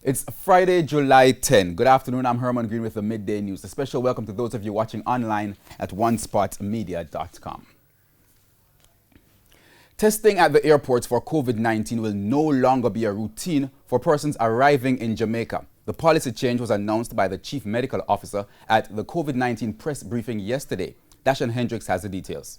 It's Friday, July 10. Good afternoon, I'm Herman Green with the Midday News. A special welcome to those of you watching online at onespotmedia.com. Testing at the airports for COVID-19 will no longer be a routine for persons arriving in Jamaica. The policy change was announced by the Chief Medical Officer at the COVID-19 press briefing yesterday. Dashan Hendricks has the details.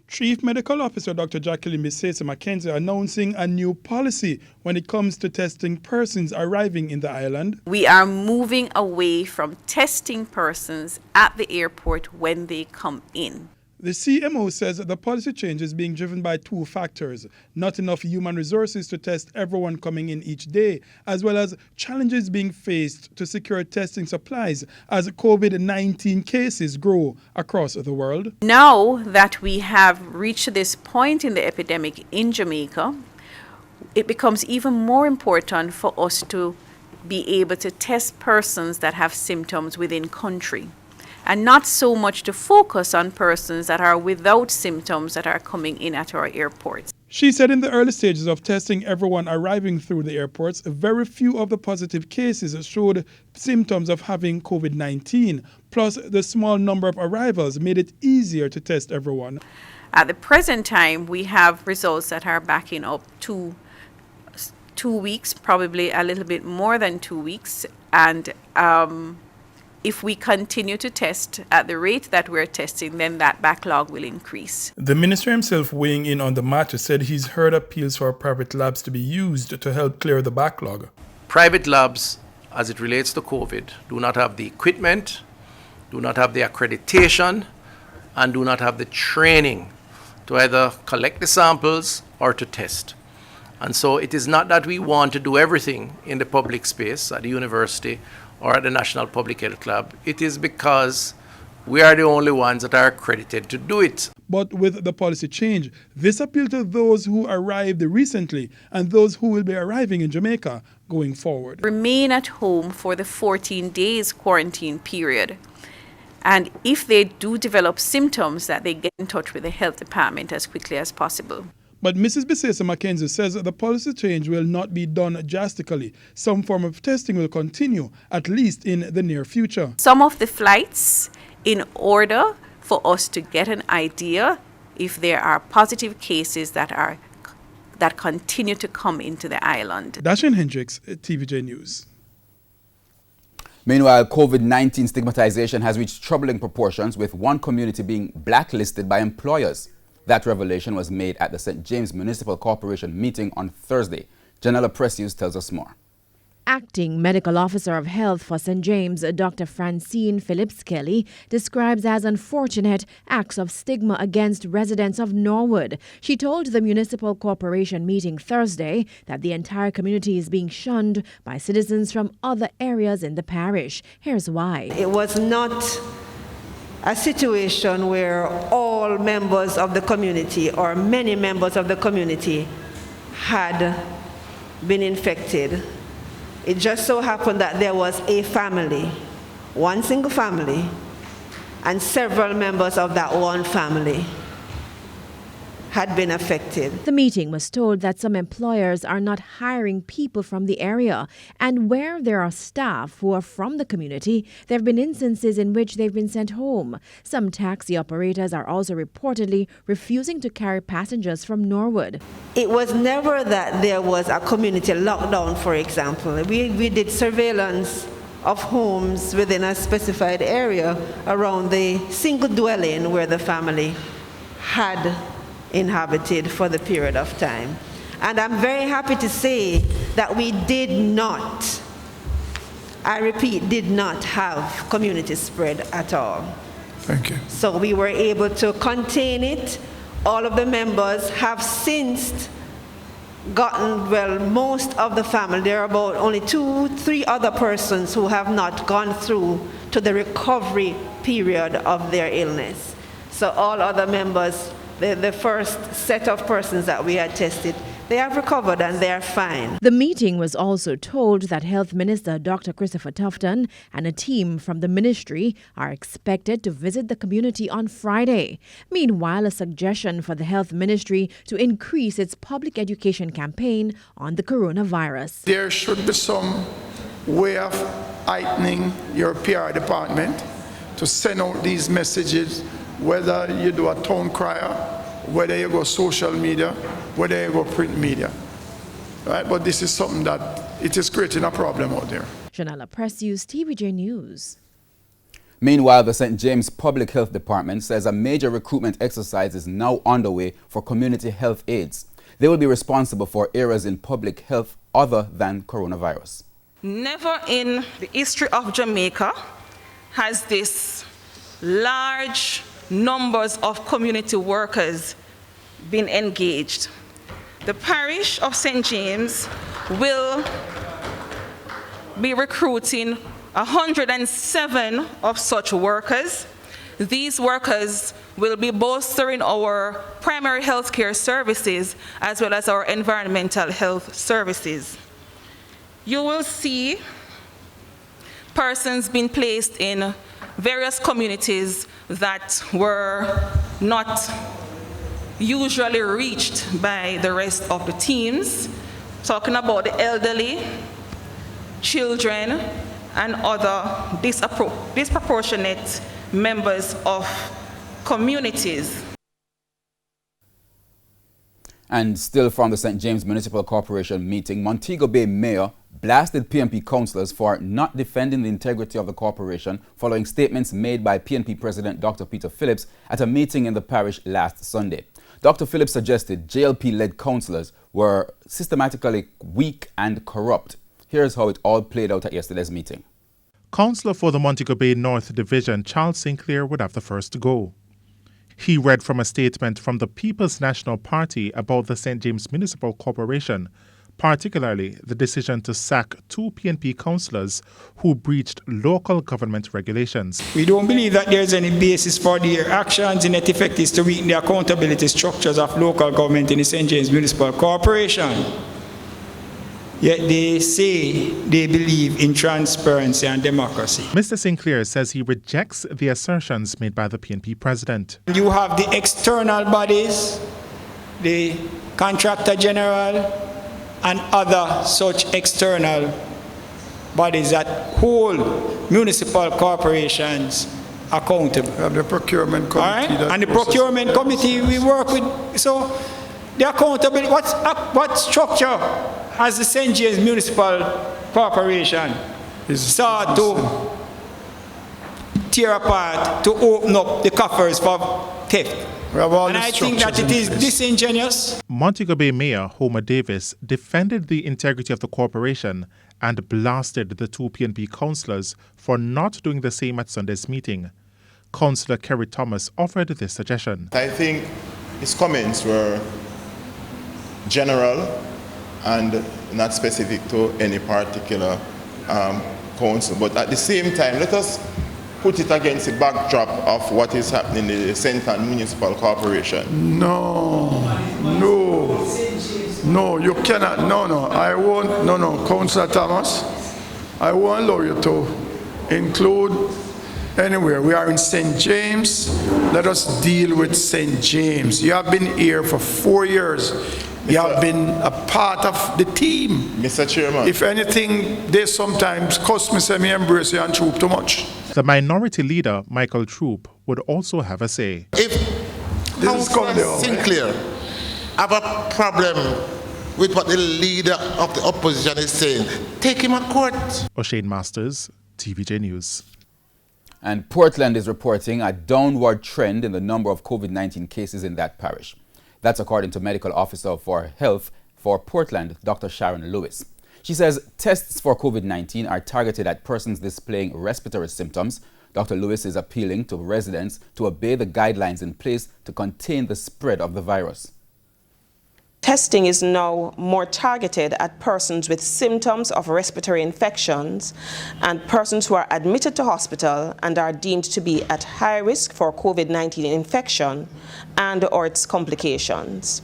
Chief Medical Officer Dr. Jacqueline Mackenzie announcing a new policy when it comes to testing persons arriving in the island. We are moving away from testing persons at the airport when they come in. The CMO says that the policy change is being driven by two factors: not enough human resources to test everyone coming in each day, as well as challenges being faced to secure testing supplies as COVID-19 cases grow across the world. Now that we have reached this point in the epidemic in Jamaica, it becomes even more important for us to be able to test persons that have symptoms within country, and not so much to focus on persons that are without symptoms that are coming in at our airports. She said in the early stages of testing everyone arriving through the airports, very few of the positive cases showed symptoms of having COVID-19. Plus, the small number of arrivals made it easier to test everyone. At the present time, we have results that are backing up 2 weeks, probably a little bit more than 2 weeks, and if we continue to test at the rate that we're testing, then that backlog will increase. The minister himself, weighing in on the matter, said he's heard appeals for private labs to be used to help clear the backlog. Private labs, as it relates to COVID, do not have the equipment, do not have the accreditation, and do not have the training to either collect the samples or to test. And so it is not that we want to do everything in the public space at the university or at the National Public Health Lab. It is because we are the only ones that are accredited to do it. But with the policy change, this appealed to those who arrived recently and those who will be arriving in Jamaica going forward. Remain at home for the 14 days quarantine period. And if they do develop symptoms, that they get in touch with the health department as quickly as possible. But Mrs. Bisesa Mackenzie says that the policy change will not be done drastically. Some form of testing will continue, at least in the near future. Some of the flights, in order for us to get an idea if there are positive cases that continue to come into the island. Dashan Hendricks, TVJ News. Meanwhile, COVID-19 stigmatization has reached troubling proportions, with one community being blacklisted by employers. That revelation was made at the St. James Municipal Corporation meeting on Thursday. Janella Precious tells us more. Acting Medical Officer of Health for St. James, Dr. Francine Phillips Kelly, describes as unfortunate acts of stigma against residents of Norwood. She told the Municipal Corporation meeting Thursday that the entire community is being shunned by citizens from other areas in the parish. Here's why. It was not a situation where all members of the community or many members of the community had been infected. It just so happened that there was a family, one single family, and several members of that one family had been affected. The meeting was told that some employers are not hiring people from the area, and where there are staff who are from the community, there have been instances in which they've been sent home. Some taxi operators are also reportedly refusing to carry passengers from Norwood. It was never that there was a community lockdown, for example. We did surveillance of homes within a specified area around the single dwelling where the family had inhabited for the period of time. And I'm very happy to say that we did not, I repeat, did not have community spread at all. Thank you. So we were able to contain it. All of the members have since gotten, well, most of the family. There are about only 2-3 other persons who have not gone through to the recovery period of their illness. So all other members, the first set of persons that we had tested, they have recovered and they are fine. The meeting was also told that Health Minister Dr. Christopher Tufton and a team from the ministry are expected to visit the community on Friday. Meanwhile, a suggestion for the Health Ministry to increase its public education campaign on the coronavirus. There should be some way of heightening your PR department to send out these messages, whether you do a town crier, whether you go social media, whether you go print media. Right? But this is something that it is creating a problem out there. Janella Precious, TVJ News. Meanwhile, the St. James Public Health Department says a major recruitment exercise is now underway for community health aides. They will be responsible for areas in public health other than coronavirus. Never in the history of Jamaica has this large numbers of community workers been engaged. The parish of St. James will be recruiting 107 of such workers. These workers will be bolstering our primary health care services as well as our environmental health services. You will see persons being placed in various communities that were not usually reached by the rest of the teams, talking about the elderly, children, and other disproportionate members of communities. And still from the St. James Municipal Corporation meeting, Montego Bay Mayor blasted PNP councillors for not defending the integrity of the corporation following statements made by PNP President Dr. Peter Phillips at a meeting in the parish last Sunday. Dr. Phillips suggested JLP-led councillors were systematically weak and corrupt. Here's how it all played out at yesterday's meeting. Councillor for the Montego Bay North Division, Charles Sinclair, would have the first go. He read from a statement from the People's National Party about the St. James Municipal Corporation, particularly the decision to sack 2 PNP councillors who breached local government regulations. We don't believe that there is any basis for their actions. In net effect is to weaken the accountability structures of local government in the St. James Municipal Corporation. Yet they say they believe in transparency and democracy. Mr. Sinclair says he rejects the assertions made by the PNP president. You have the external bodies, the contractor general, and other such external bodies that hold municipal corporations accountable. We have the procurement committee. Right? And the procurement committee we work with. So the accountability, what structure has the St. James Municipal Corporation sought to tear apart, to open up the coffers for theft? And I think that it is disingenuous. Montego Bay Mayor Homer Davis defended the integrity of the corporation and blasted the 2 PNP councillors for not doing the same at Sunday's meeting. Councillor Kerry Thomas offered this suggestion. I think his comments were general and not specific to any particular council. But at the same time, let us put it against the backdrop of what is happening in the St. Ann Municipal Corporation. No, you cannot. I won't. Councillor Thomas, I won't allow you to include anywhere. We are in St. James. Let us deal with St. James. You have been here for 4 years. You have been a part of the team. Mr. Chairman. If anything, they sometimes cuss me, say me embrace you and troop too much. The minority leader, Michael Troop, would also have a say. If Councillor Sinclair have a problem with what the leader of the opposition is saying, take him to court. O'Shane Masters, TVJ News. And Portland is reporting a downward trend in the number of COVID-19 cases in that parish. That's according to Medical Officer for Health for Portland, Dr. Sharon Lewis. She says tests for COVID-19 are targeted at persons displaying respiratory symptoms. Dr. Lewis is appealing to residents to obey the guidelines in place to contain the spread of the virus. Testing is now more targeted at persons with symptoms of respiratory infections and persons who are admitted to hospital and are deemed to be at high risk for COVID-19 infection and or its complications.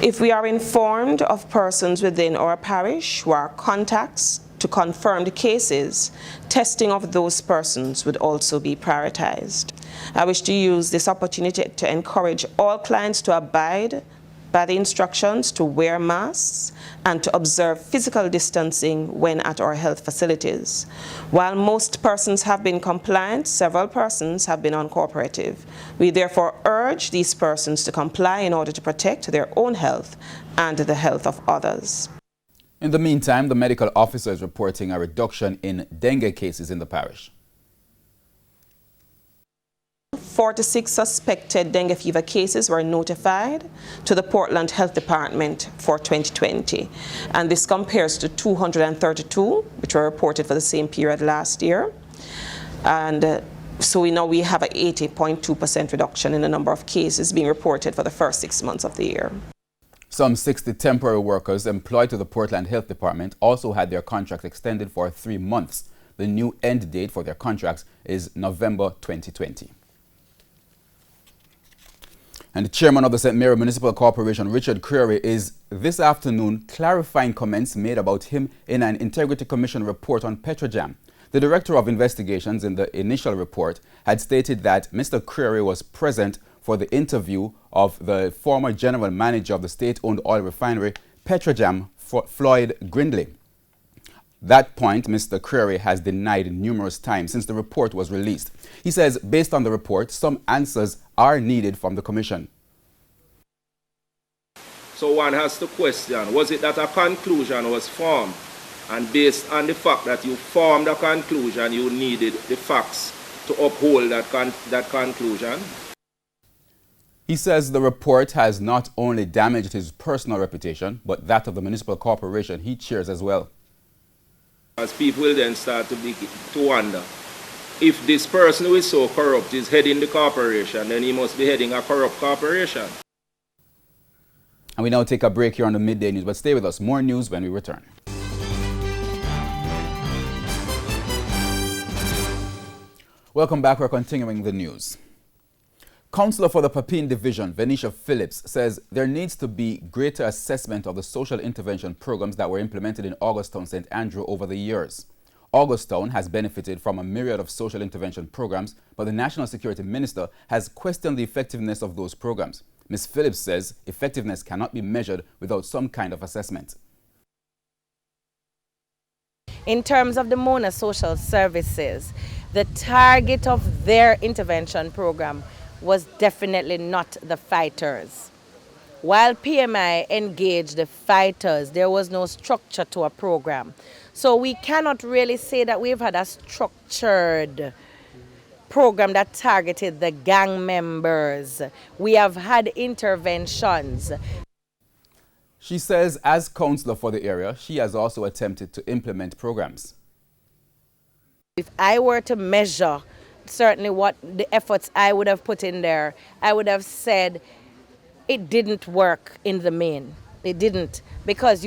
If we are informed of persons within our parish who are contacts to confirmed cases, testing of those persons would also be prioritized. I wish to use this opportunity to encourage all clients to abide by the instructions to wear masks and to observe physical distancing when at our health facilities. While most persons have been compliant, several persons have been uncooperative. We therefore urge these persons to comply in order to protect their own health and the health of others. In the meantime, the medical officer is reporting a reduction in dengue cases in the parish. 46 suspected dengue fever cases were notified to the Portland Health Department for 2020. And this compares to 232, which were reported for the same period last year. And so we have an 80.2% reduction in the number of cases being reported for the first 6 months of the year. Some 60 temporary workers employed to the Portland Health Department also had their contracts extended for 3 months. The new end date for their contracts is November 2020. And the chairman of the St. Mary Municipal Corporation, Richard Creary, is this afternoon clarifying comments made about him in an Integrity Commission report on Petrojam. The Director of Investigations in the initial report had stated that Mr. Creary was present for the interview of the former general manager of the state-owned oil refinery, Petrojam, Floyd Grindley. That point, Mr. Creary has denied numerous times since the report was released. He says, based on the report, some answers are needed from the commission. So one has to question, was it that a conclusion was formed? And based on the fact that you formed a conclusion, you needed the facts to uphold that conclusion? He says the report has not only damaged his personal reputation, but that of the municipal corporation he chairs as well. As people will then start to wonder, if this person who is so corrupt is heading the corporation, then he must be heading a corrupt corporation. And we now take a break here on the Midday News, but stay with us. More news when we return. Welcome back. We're continuing the news. Councillor for the Papine Division, Venetia Phillips, says there needs to be greater assessment of the social intervention programs that were implemented in Augustown St. Andrew over the years. Augustown has benefited from a myriad of social intervention programs, but the National Security Minister has questioned the effectiveness of those programs. Ms. Phillips says effectiveness cannot be measured without some kind of assessment. In terms of the Mona Social Services, the target of their intervention program was definitely not the fighters. While PMI engaged the fighters, there was no structure to a program. So we cannot really say that we've had a structured program that targeted the gang members. We have had interventions. She says as councillor for the area, she has also attempted to implement programs. If I were to measure certainly what the efforts I would have put in there, I would have said it didn't work in the main. It didn't, because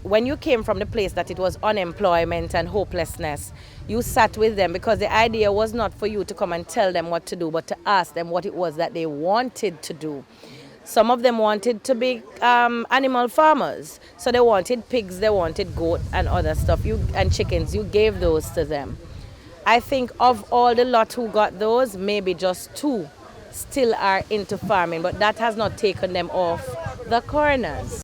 when you came from the place that it was unemployment and hopelessness, you sat with them, because the idea was not for you to come and tell them what to do, but to ask them what it was that they wanted to do. Some of them wanted to be animal farmers, so they wanted pigs, they wanted goat and other stuff, and chickens. You gave those to them. I think of all the lot who got those, maybe just 2 still are into farming, but that has not taken them off the corners.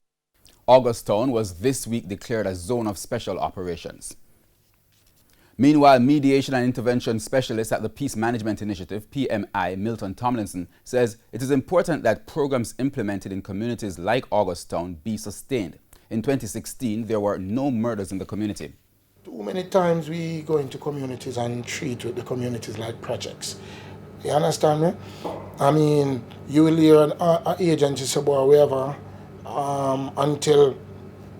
Augustown was this week declared a zone of special operations. Meanwhile, mediation and intervention specialist at the Peace Management Initiative, PMI, Milton Tomlinson, says it is important that programs implemented in communities like Augustown be sustained. In 2016, there were no murders in the community. Too many times we go into communities and treat with the communities like projects. You understand me? I mean, you will hear an agency say, well, we have until,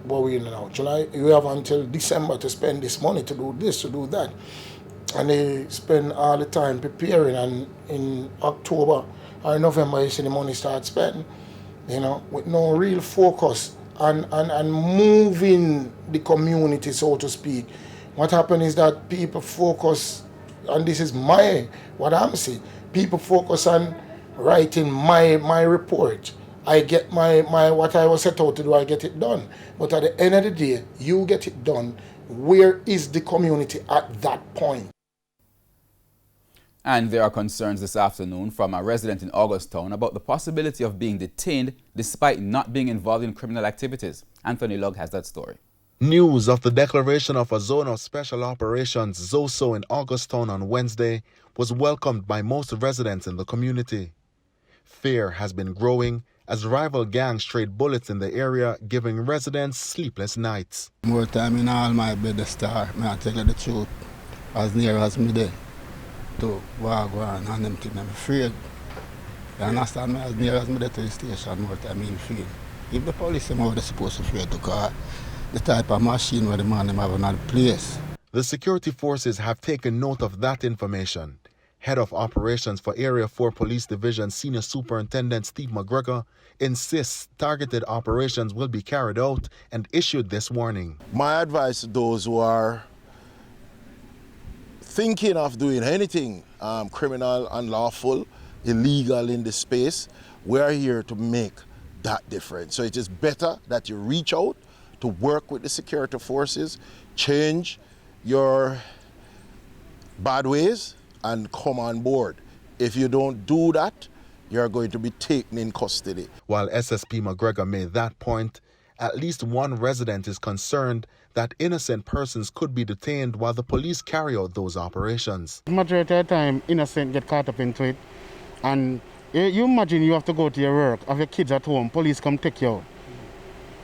what we now, July, you have until December to spend this money to do this, to do that. And they spend all the time preparing, and in October or November, you see the money start spending, you know, with no real focus and moving the community, so to speak. What happens is that people focus, and this is what I'm saying, people focus on writing my report. I get my what I was set out to do, I get it done. But at the end of the day, you get it done. Where is the community at that point? And there are concerns this afternoon from a resident in Augustown about the possibility of being detained despite not being involved in criminal activities. Anthony Lugg has that story. News of the declaration of a zone of special operations ZOSO in Augustown on Wednesday was welcomed by most residents in the community. Fear has been growing as rival gangs trade bullets in the area, giving residents sleepless nights. More time in all my bed star, I tell you the truth, as near as me there to Wagwan and them things, I'm afraid. You understand me? As near as me there to the station, more time in fear. If the police them how they're supposed to fear to call the type of machine where the man them have another place. The security forces have taken note of that information. Head of Operations for Area 4 Police Division Senior Superintendent Steve McGregor insists targeted operations will be carried out and issued this warning. My advice to those who are thinking of doing anything criminal, unlawful, illegal in this space, we are here to make that difference. So it is better that you reach out to work with the security forces, change your bad ways, and come on board. If you don't do that, you're going to be taken in custody. While SSP McGregor made that point, at least one resident is concerned that innocent persons could be detained while the police carry out those operations. The majority of the time, innocent get caught up into it. And you imagine you have to go to your work, have your kids at home, police come take you out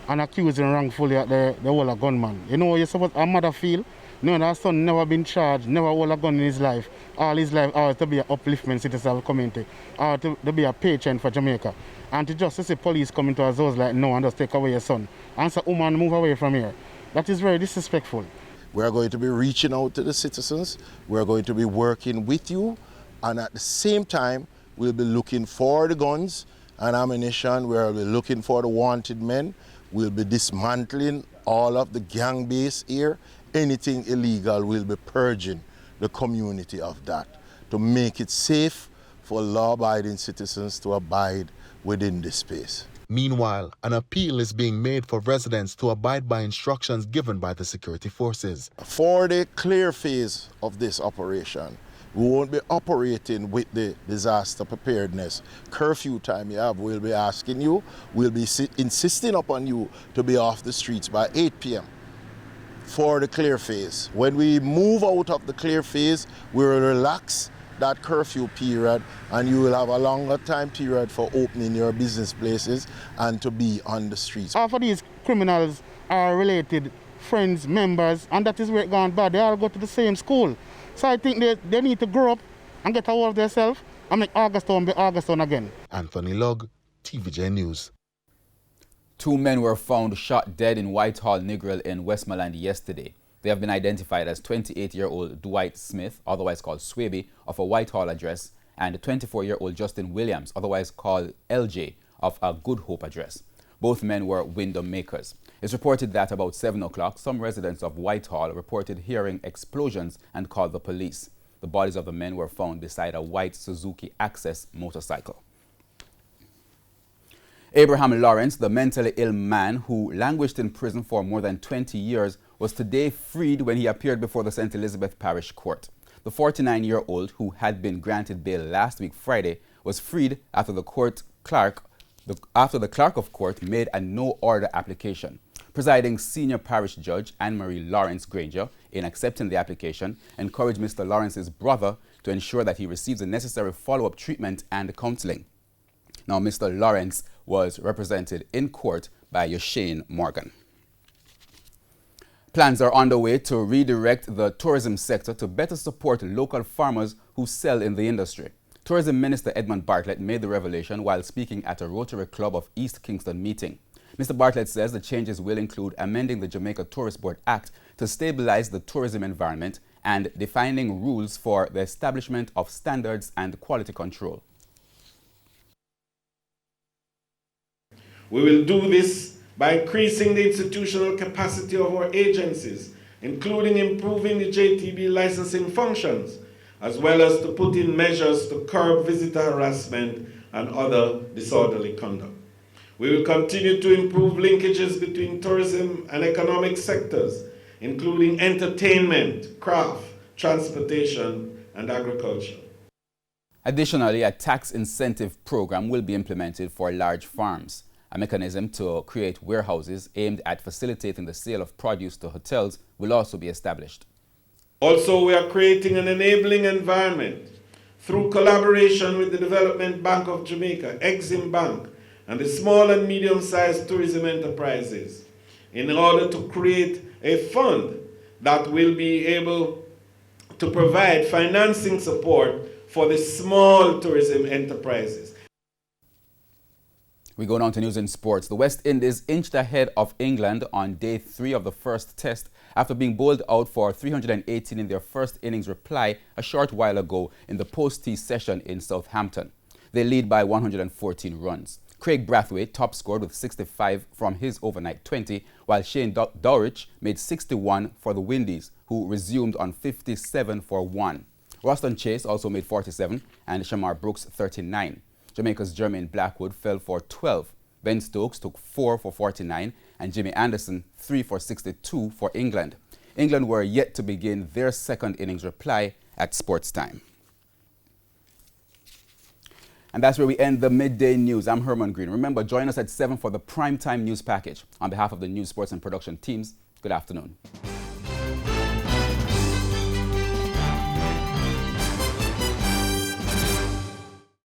and accuse them wrongfully at the whole of gunman. You know, you're supposed a mother feel. No, that son never been charged, never hold a gun in his life. All his life, or to be an upliftment citizen of the community, or to be a patron for Jamaica. And to just see police coming to us like, no, and just take away your son. And say, woman, move away from here. That is very disrespectful. We are going to be reaching out to the citizens. We are going to be working with you. And at the same time, we'll be looking for the guns and ammunition. We'll be looking for the wanted men. We'll be dismantling all of the gang base here. Anything illegal, we'll be purging the community of that to make it safe for law-abiding citizens to abide within this space. Meanwhile, an appeal is being made for residents to abide by instructions given by the security forces. For the clear phase of this operation, we won't be operating with the disaster preparedness curfew time you have. We'll be asking you, we'll be insisting upon you to be off the streets by 8 p.m. for the clear phase. When we move out of the clear phase, we will relax that curfew period and you will have a longer time period for opening your business places and to be on the streets. Half of these criminals are related friends, members, and that is where it gone bad. They all go to the same school. So I think they need to grow up and get a hold of themselves and make Augustown be Augustown again. Anthony Lugg, TVJ News. 2 men were found shot dead in Whitehall, Negro in Westmoreland yesterday. They have been identified as 28-year-old Dwight Smith, otherwise called Swaby, of a Whitehall address, and 24-year-old Justin Williams, otherwise called LJ, of a Good Hope address. Both men were window makers. It's reported that about 7 o'clock, some residents of Whitehall reported hearing explosions and called the police. The bodies of the men were found beside a white Suzuki Access motorcycle. Abraham Lawrence, the mentally ill man who languished in prison for more than 20 years, was today freed when he appeared before the St. Elizabeth Parish Court. The 49-year-old, who had been granted bail last week Friday, was freed after the clerk of court made a no-order application. Presiding Senior Parish Judge Anne-Marie Lawrence Granger, in accepting the application, encouraged Mr. Lawrence's brother to ensure that he receives the necessary follow-up treatment and counseling. Now, Mr. Lawrence was represented in court by Yoshane Morgan. Plans are underway to redirect the tourism sector to better support local farmers who sell in the industry. Tourism Minister Edmund Bartlett made the revelation while speaking at a Rotary Club of East Kingston meeting. Mr. Bartlett says the changes will include amending the Jamaica Tourist Board Act to stabilize the tourism environment and defining rules for the establishment of standards and quality control. We will do this by increasing the institutional capacity of our agencies, including improving the JTB licensing functions, as well as to put in measures to curb visitor harassment and other disorderly conduct. We will continue to improve linkages between tourism and economic sectors, including entertainment, craft, transportation, and agriculture. Additionally, a tax incentive program will be implemented for large farms. A mechanism to create warehouses aimed at facilitating the sale of produce to hotels will also be established. Also, we are creating an enabling environment through collaboration with the Development Bank of Jamaica, Exim Bank, and the small and medium-sized tourism enterprises in order to create a fund that will be able to provide financing support for the small tourism enterprises. We go down to news and sports. The West Indies inched ahead of England on day 3 of the first test after being bowled out for 318 in their first innings reply a short while ago in the post-tea session in Southampton. They lead by 114 runs. Craig Brathwaite top scored with 65 from his overnight 20, while Shane Dowrich made 61 for the Windies, who resumed on 57 for 1. Roston Chase also made 47 and Shamar Brooks 39. Jamaica's Jermaine Blackwood fell for 12. Ben Stokes took 4 for 49 and Jimmy Anderson 3 for 62 for England. England were yet to begin their second innings reply at sports time. And that's where we end the midday news. I'm Herman Green. Remember, join us at 7 for the primetime news package. On behalf of the news, sports and production teams, good afternoon.